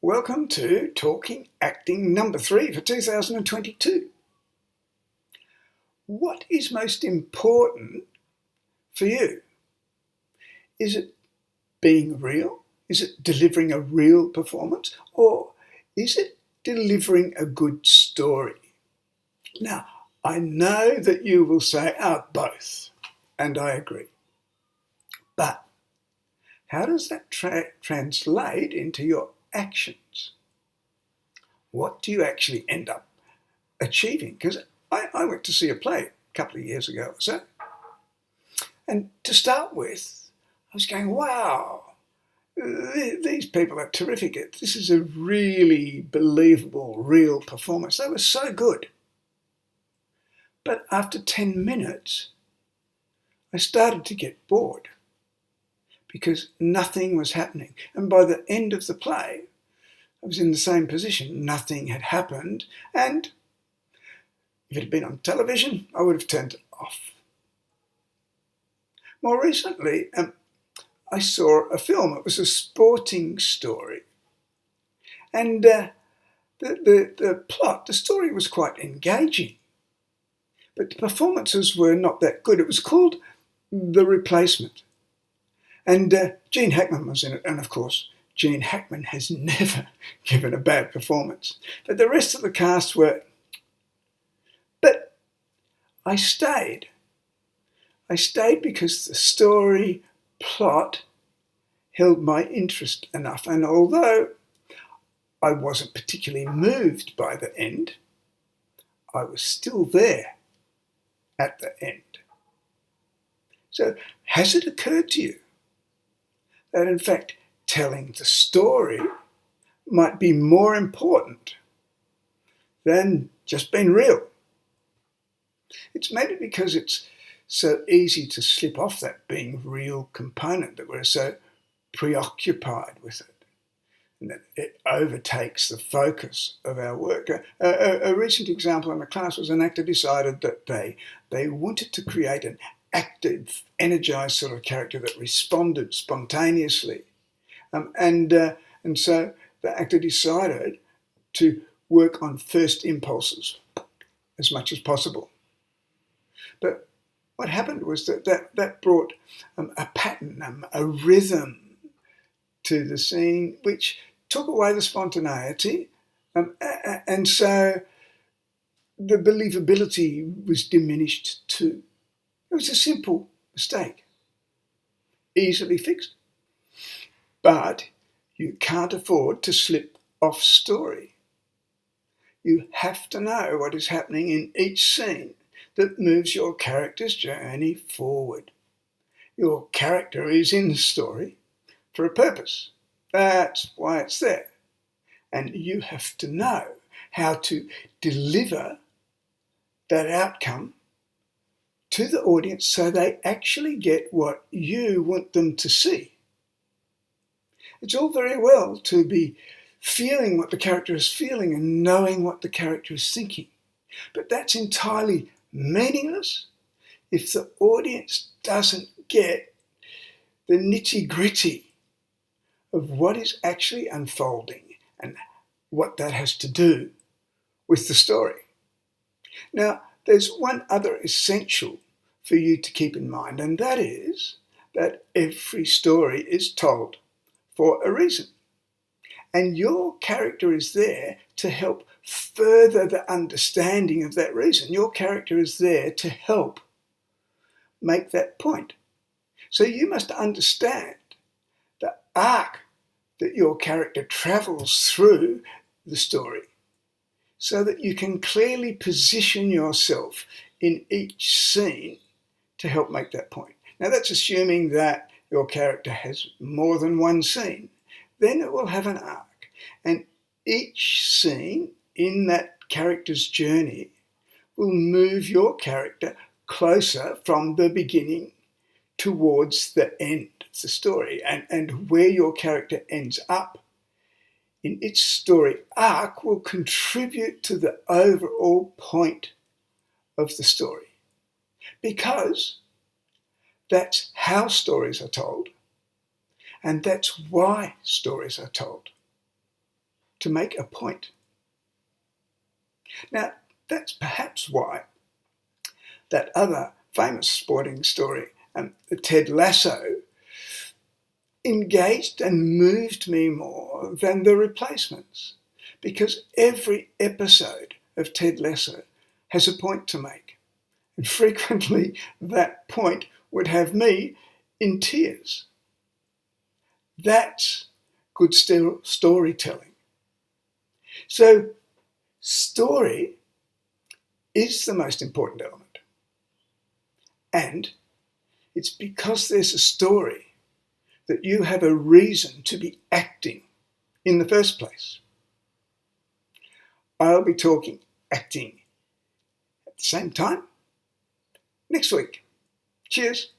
Welcome to Talking Acting number 3 for 2022. What is most important for you? Is it being real? Is it delivering a real performance? Or is it delivering a good story? Now, I know that you will say, both, and I agree. But how does that translate into your actions? What do you actually end up achieving? Because I went to see a play a couple of years ago or so, and to start with, I was going, wow, these people are terrific. This is a really believable, real performance. They were so good. But after 10 minutes, I started to get bored because nothing was happening. And by the end of the play, I was in the same position. Nothing had happened. And if it had been on television, I would have turned it off. More recently, I saw a film. It was a sporting story. And the plot, the story was quite engaging. But the performances were not that good. It was called The Replacement. And Gene Hackman was in it. And of course, Gene Hackman has never given a bad performance. But the rest of the cast were... But I stayed. I stayed because the story plot held my interest enough. And although I wasn't particularly moved by the end, I was still there at the end. So has it occurred to you that in fact telling the story might be more important than just being real? It's maybe because it's so easy to slip off that being real component, that we're so preoccupied with it, and that it overtakes the focus of our work. A recent example in the class was an actor decided that they wanted to create an active, energized sort of character that responded spontaneously. And so the actor decided to work on first impulses as much as possible. But what happened was that brought a pattern, a rhythm to the scene, which took away the spontaneity. And so the believability was diminished too. It was a simple mistake, easily fixed. But you can't afford to slip off story. You have to know what is happening in each scene that moves your character's journey forward. Your character is in the story for a purpose. That's why it's there. And you have to know how to deliver that outcome to the audience so they actually get what you want them to see. It's all very well to be feeling what the character is feeling and knowing what the character is thinking, but that's entirely meaningless if the audience doesn't get the nitty-gritty of what is actually unfolding and what that has to do with the story. Now, there's one other essential for you to keep in mind, and that is that every story is told for a reason. And your character is there to help further the understanding of that reason. Your character is there to help make that point. So you must understand the arc that your character travels through the story so that you can clearly position yourself in each scene to help make that point. Now that's assuming that your character has more than one scene. Then it will have an arc. And each scene in that character's journey will move your character closer from the beginning towards the end of the story. And where your character ends up in its story arc will contribute to the overall point of the story. Because that's how stories are told, and that's why stories are told. to make a point. Now, that's perhaps why that other famous sporting story, Ted Lasso, engaged and moved me more than The Replacements, because every episode of Ted Lasso has a point to make, and frequently that point would have me in tears. That's good storytelling. So, story is the most important element. And it's because there's a story that you have a reason to be acting in the first place. I'll be talking acting at the same time next week. Cheers.